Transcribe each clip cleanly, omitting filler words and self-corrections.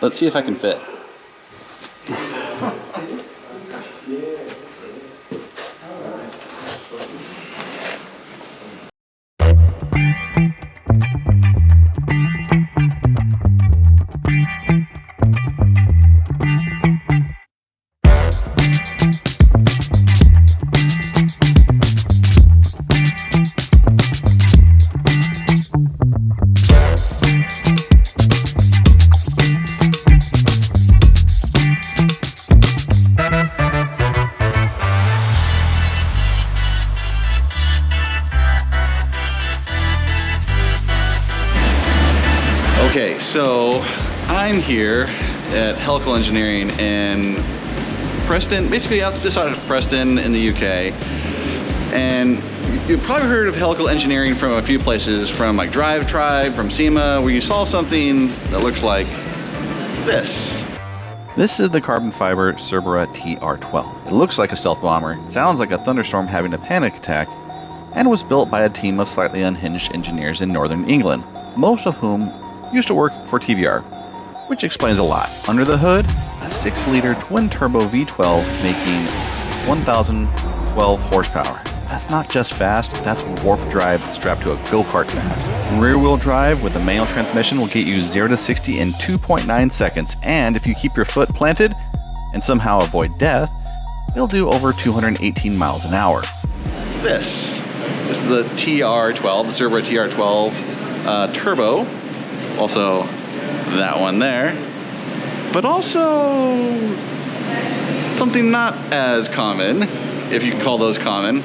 Let's see if I can fit. Okay, so I'm here at Helical Engineering in Preston, basically out this side of Preston in the UK. And you've probably heard of Helical Engineering from a few places, from like Drive Tribe, from SEMA, where you saw something that looks like this. This is the carbon fiber Cerbera TR12. It looks like a stealth bomber, sounds like a thunderstorm having a panic attack, and was built by a team of slightly unhinged engineers in northern England, most of whom used to work for TVR, which explains a lot. Under the hood, a 6-liter twin-turbo V12 making 1,012 horsepower. That's not just fast, that's warp drive strapped to a go-kart fast. Rear-wheel drive with a manual transmission will get you 0 to 60 in 2.9 seconds, and if you keep your foot planted and somehow avoid death, it'll do over 218 miles an hour. This is the TR12, the Cerbera TR12 turbo. Also, that one there, but also something not as common, if you can call those common,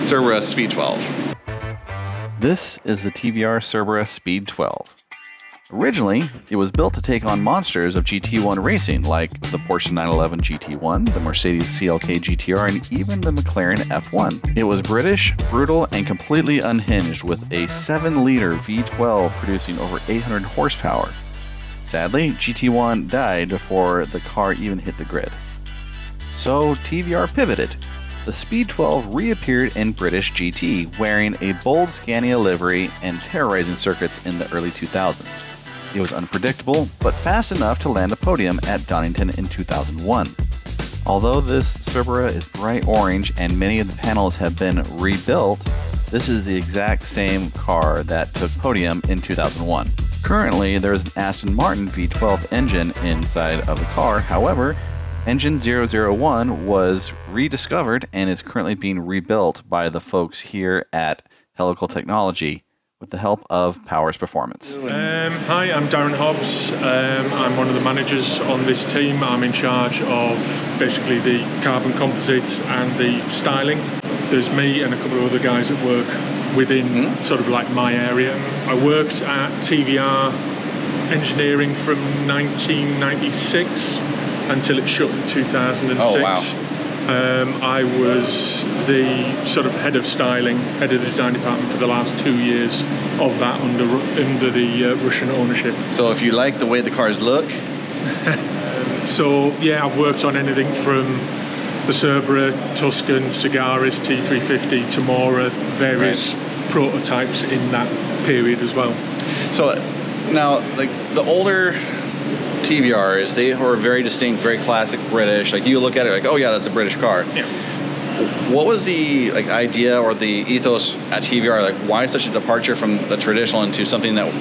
Cerbera Speed12. This is the TVR Cerbera Speed12. Originally, it was built to take on monsters of GT1 racing, like the Porsche 911 GT1, the Mercedes CLK GTR, and even the McLaren F1. It was British, brutal, and completely unhinged, with a 7-liter V12 producing over 800 horsepower. Sadly, GT1 died before the car even hit the grid. So TVR pivoted. The Speed12 reappeared in British GT, wearing a bold Scania livery and terrorizing circuits in the early 2000s. It was unpredictable, but fast enough to land a podium at Donington in 2001. Although this Cerbera is bright orange and many of the panels have been rebuilt, this is the exact same car that took podium in 2001. Currently, there is an Aston Martin V12 engine inside of the car. However, engine 001 was rediscovered and is currently being rebuilt by the folks here at Helical Technology, with the help of Powers Performance. Hi, I'm Darren Hobbs. I'm one of the managers on this team. I'm in charge of basically the carbon composites and the styling. There's me and a couple of other guys that work within sort of like my area. I worked at TVR Engineering from 1996 until it shut in 2006. Oh, wow. I was the sort of head of styling, head of the design department for the last 2 years of that under the Russian ownership. So if you like the way the cars look? So yeah, I've worked on anything from the Cerbera, Tuscan, Cigaris, T350, Tamora, various prototypes in that period as well. So now, like the older TVRs, they were very distinct, very classic British. Like you look at it like, oh yeah, that's a British car. Yeah. What was the like idea or the ethos at TVR? Like why such a departure from the traditional into something that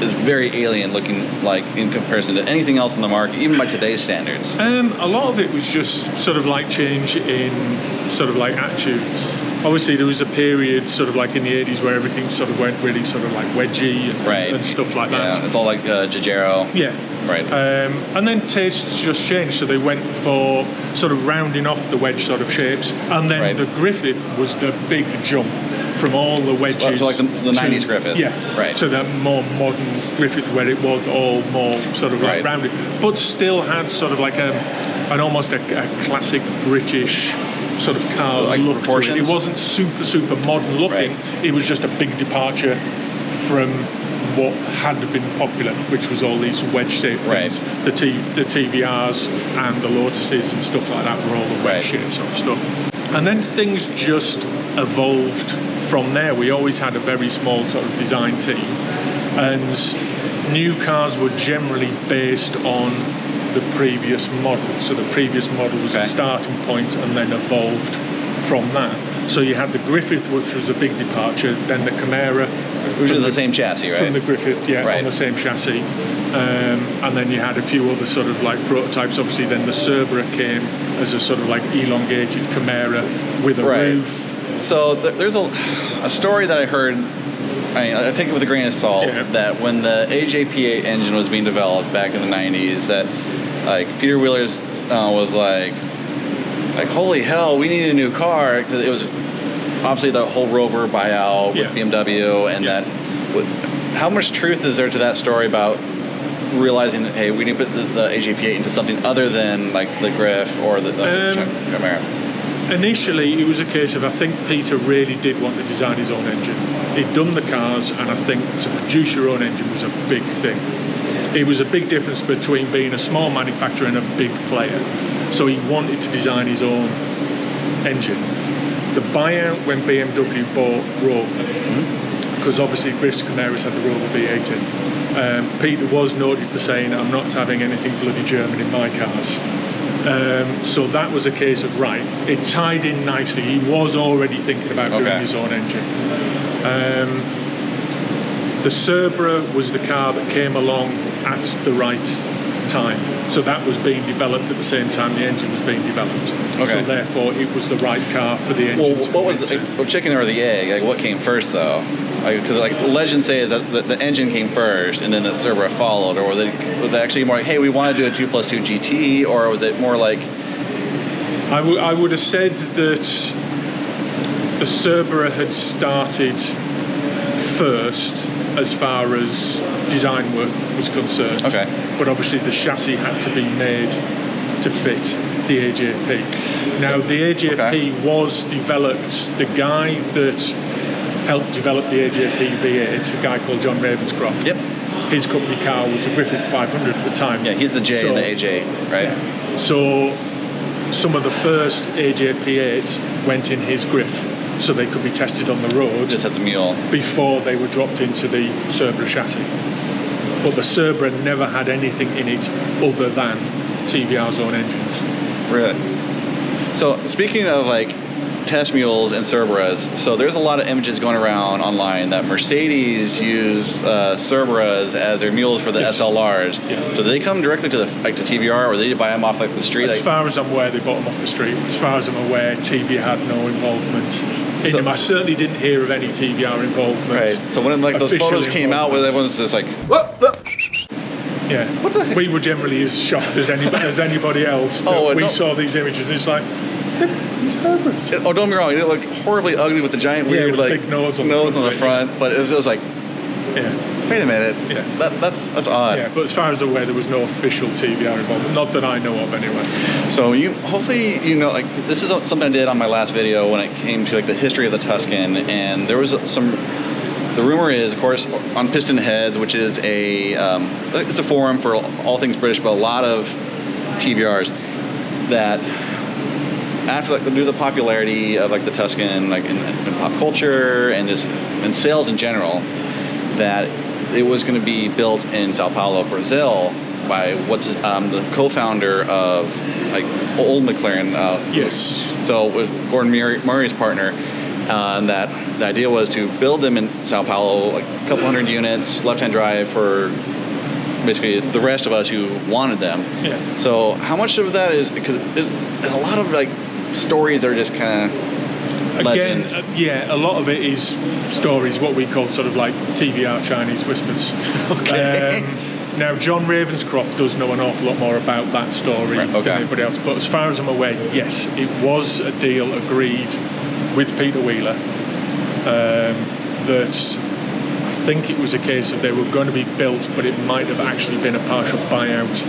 is very alien looking, like in comparison to anything else in the market, even by today's standards? A lot of it was just sort of like change in sort of like attitudes. Obviously there was a period sort of like in the 80s where everything sort of went really sort of like wedgy and stuff like that. Yeah, it's all like Giugiaro. Yeah. Right. And then tastes just changed, so they went for sort of rounding off the wedge sort of shapes, and then the Griffith was the big jump from all the wedges. So like the 90s Griffith. Yeah. Right. To that more modern Griffith where it was all more sort of like rounded, but still had sort of like an almost a classic British sort of car like look to it. It proportions? wasn't super modern looking. It was just a big departure from what had been popular, which was all these wedge-shaped things. The TVRs and the Lotuses and stuff like that were all the wedge-shaped sort of stuff. And then things just evolved from there. We always had a very small sort of design team, and new cars were generally based on the previous model. So the previous model was a starting point and then evolved from that. So you had the Griffith, which was a big departure, then the Chimera. Which is the same chassis, right? From the Griffith, on the same chassis. And then you had a few other sort of like prototypes. Obviously then the Cerbera came as a sort of like elongated Chimera with a roof. So there's a story that I heard, I take it with a grain of salt, that when the AJ-P8 engine was being developed back in the 90s, that like Peter Wheeler's was like, holy hell, we need a new car. Cause it was obviously the whole Rover buyout with BMW, and that. How much truth is there to that story about realizing that, hey, we need to put the AJ-P8 into something other than like the Griff or the Chimera? Initially, it was a case of, I think Peter really did want to design his own engine. He'd done the cars, and I think to produce your own engine was a big thing. It was a big difference between being a small manufacturer and a big player. So he wanted to design his own engine. The buyout when BMW bought Rover, because obviously Griff's Chimeras had the Rover V8 in, Peter was noted for saying, I'm not having anything bloody German in my cars. So that was a case of, right, it tied in nicely. He was already thinking about doing his own engine. The Cerbera was the car that came along at the right time. So that was being developed at the same time the engine was being developed. So therefore it was the right car for the engine. Well, what was the chicken or the egg? Like, what came first though? Because like legend says that the engine came first and then the Cerbera followed, or was it actually more like, hey, we want to do a 2+2 GT, or was it more like? I would have said that the Cerbera had started first as far as design work was concerned. But obviously the chassis had to be made to fit the AJP. Now the AJP was developed, the guy that helped develop the AJP V8, a guy called John Ravenscroft. His company car was a Griffith 500 at the time. Yeah, he's the J in the AJ, right? Yeah. So some of the first AJ-P8s went in his Griff, so they could be tested on the road. Just as a mule. Before they were dropped into the Cerbera chassis. But the Cerbera never had anything in it other than TVR's own engines. Really? So speaking of like test mules and Cerberas, so there's a lot of images going around online that Mercedes use Cerberas as their mules for the SLRs. So do they come directly to the to TVR, or they buy them off like the street? As far as I'm aware, they bought them off the street. As far as I'm aware, TVR had no involvement in them. I certainly didn't hear of any TVR involvement. Right. So when like those photos came out, where everyone's just like, what the heck? We were generally as shocked as anybody else. We saw these images, and it's like, these Cerberas. Oh, don't be wrong. They look horribly ugly with the giant weird with like big nose on the front. But it was like, wait a minute. That's odd. Yeah, but as far as I'm aware, there was no official TVR involvement. Not that I know of, anyway. So hopefully you know, like, this is something I did on my last video when it came to like the history of the Tuscan, and there was the rumor is, of course, on Piston Heads, which is it's a forum for all things British, but a lot of TVRs, that after like due to the popularity of like the Tuscan, like in pop culture and in sales in general, that it was going to be built in Sao Paulo, Brazil, by the co-founder of like old McLaren. So with Gordon Murray's partner. And that the idea was to build them in Sao Paulo, like a couple hundred units, left-hand drive for basically the rest of us who wanted them. So how much of that is, because there's a lot of like stories that are just kind of legend. A lot of it is stories, what we call sort of like TVR Chinese whispers. Now, John Ravenscroft does know an awful lot more about that story than anybody else, but as far as I'm aware, yes, it was a deal agreed with Peter Wheeler, that I think it was a case of they were going to be built, but it might have actually been a partial buyout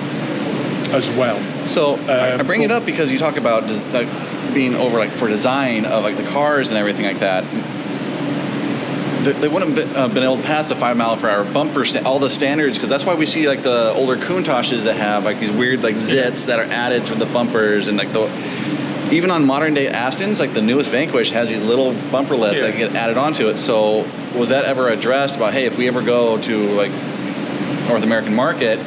as well. So I bring it up because you talk about being over like for design of like the cars and everything like that. They wouldn't have been able to pass the 5 mph bumper, all the standards, because that's why we see like the older Countachs that have like these weird like zits that are added to the bumpers, and like even on modern day Astons, like the newest Vanquish has these little bumperlets that get added onto it. So was that ever addressed about, hey, if we ever go to like North American market,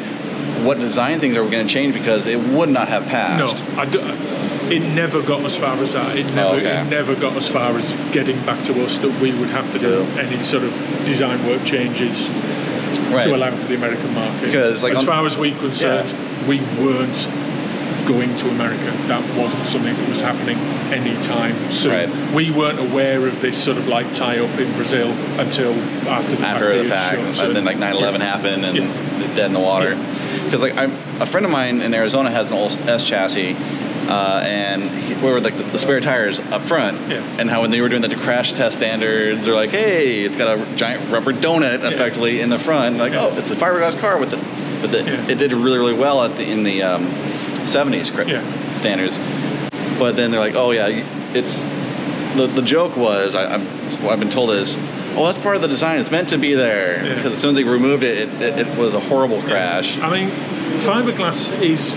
what design things are we going to change because it would not have passed? No, it never got as far as that. It never got as far as getting back to us that we would have to do any sort of design work changes to allow for the American market. Because, like, as far as we're concerned, we weren't going to America. That wasn't something that was happening anytime soon. We weren't aware of this sort of like tie-up in Brazil until after the fact. And then like 9/11 happened and dead in the water. Because like a friend of mine in Arizona has an old S chassis, and we were like the spare tires up front, and how when they were doing the crash test standards, they're like, hey, it's got a giant rubber donut effectively in the front. Like, oh, it's a fiberglass car with it did really well in the 70s standards. But then they're like, oh yeah, it's the joke was what I've been told is, oh, that's part of the design. It's meant to be there because as soon as they removed it, it was a horrible crash. I mean, fiberglass is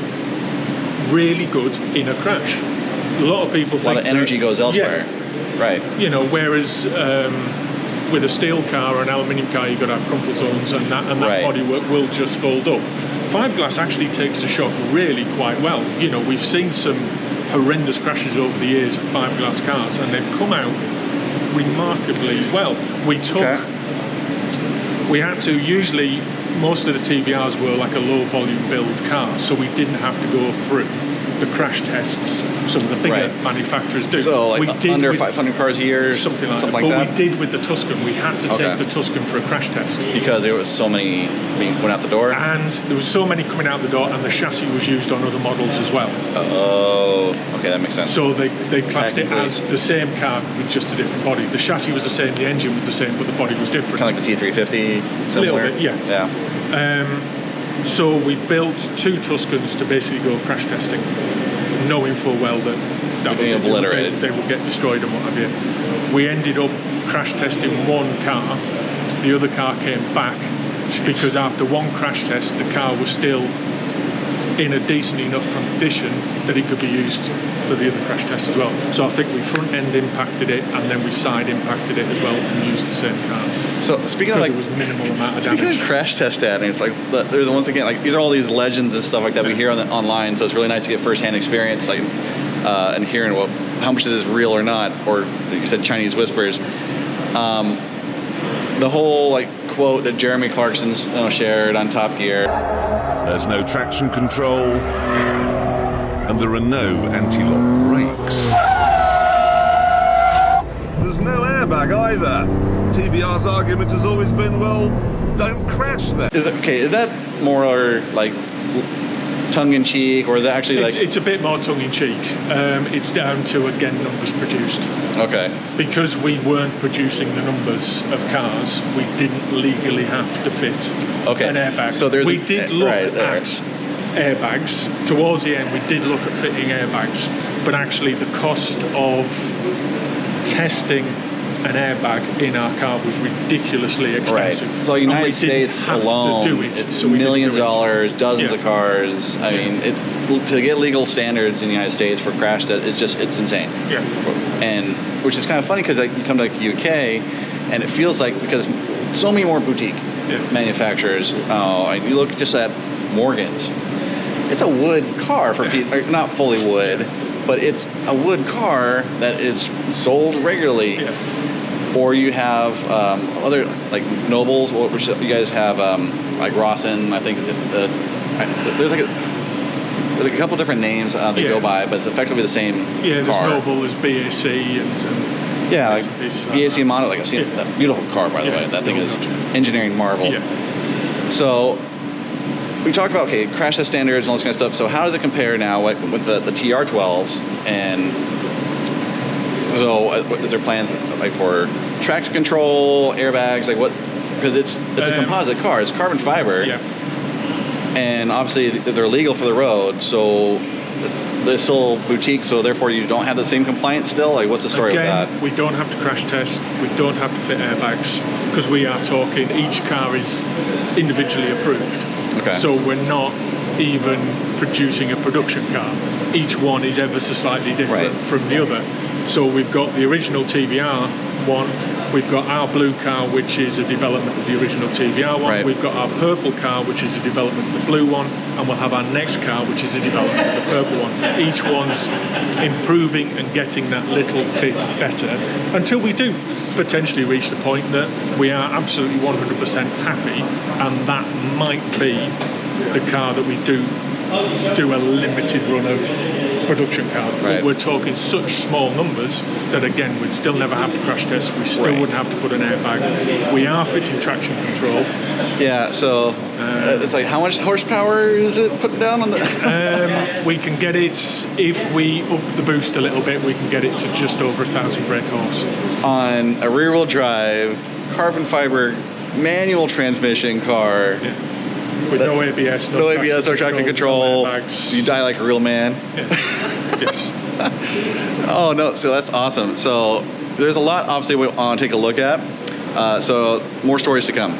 really good in a crash. A lot of people think a lot of energy goes elsewhere. Right. You know, whereas with a steel car or an aluminium car, you've got to have crumple zones, and that bodywork will just fold up. Fiberglass actually takes the shock really quite well. You know, we've seen some horrendous crashes over the years of fiberglass cars, and they've come out remarkably well. We had to, usually most of the TVRs were like a low volume build car, so we didn't have to go through the crash tests some of the bigger manufacturers do. So like under 500 cars a year, something like that. But we did with the Tuscan. We had to take the Tuscan for a crash test because there was so many being put out the door, and there was so many coming out the door, and the chassis was used on other models as well. Oh, okay, that makes sense. So they classed it as the same car with just a different body. The chassis was the same, the engine was the same, but the body was different. Kind of like the T350, similar. A little bit, yeah. So we built 2 Tuscans to basically go crash testing, knowing full well that they would get destroyed and what have you. We ended up crash testing one car. The other car came back because after one crash test, the car was still in a decent enough condition that it could be used for the other crash test as well. So I think we front end impacted it, and then we side impacted it as well, and used the same car. So speaking of like, it was minimal amount of damage. Speaking of crash test data, it's like there's once again like these are all these legends and stuff like that we hear online. So it's really nice to get firsthand experience, like and hearing how much this is real or not, or like you said, Chinese whispers. The whole like quote that Jeremy Clarkson shared on Top Gear. There's no traction control, and there are no anti-lock brakes. There's no airbag either. TVR's argument has always been, well, don't crash there. Is that more like tongue-in-cheek, or is that actually like... It's a bit more tongue-in-cheek. It's down to, again, numbers produced. Okay. Because we weren't producing the numbers of cars, we didn't legally have to fit an airbag. So we did look at airbags. Towards the end, we did look at fitting airbags, but actually the cost of testing an airbag in our car was ridiculously expensive. Right. So United States alone, to do it, it's millions of dollars, dozens of cars. I mean, to get legal standards in the United States for crash test, it's insane. Yeah. And which is kind of funny because like, you come to like the UK, and it feels like because so many more boutique manufacturers. And you look just at Morgan's. It's a wood car for people, not fully wood, but it's a wood car that is sold regularly. Yeah. Or you have other like Nobles, which you guys have like Rawson. I think there's a couple different names they go by, but it's effectively the same car. There's Noble, there's BAC, and like BAC model. Like I've seen that beautiful car, by the way. That thing is engineering marvel. Yeah. So we talked about crash test standards and all this kind of stuff. So how does it compare now with the TR12s? And so is there plans like for traction control, airbags, like what? Because it's a composite car. It's carbon fiber. Yeah. And obviously they're legal for the road, so they're still boutique. So therefore you don't have the same compliance still. Like what's the story with that? We don't have to crash test. We don't have to fit airbags because we are talking. Each car is individually approved. Okay. So we're not even producing a production car. Each one is ever so slightly different from the other. So we've got the original TVR one. We've got our blue car, which is a development of the original TVR one. Right. We've got our purple car, which is a development of the blue one, and we'll have our next car, which is a development of the purple one. Each one's improving and getting that little bit better until we do potentially reach the point that we are absolutely 100% happy, and that might be the car that we do a limited run of production cars. Right. But we're talking such small numbers that, again, we'd still never have to crash test, we still Right. wouldn't have to put an airbag. We are fitting traction control. Yeah, so it's like, how much horsepower is it putting down on the? We can get it, if we up the boost a little bit, we can get it to just over 1,000 brake horse. On a rear-wheel drive, carbon fiber, manual transmission car. Yeah. With no ABS, no ABS, no traction control. no airbags. You die like a real man. Yeah. Yes. Oh no, so that's awesome. So there's a lot obviously we want to take a look at. So more stories to come.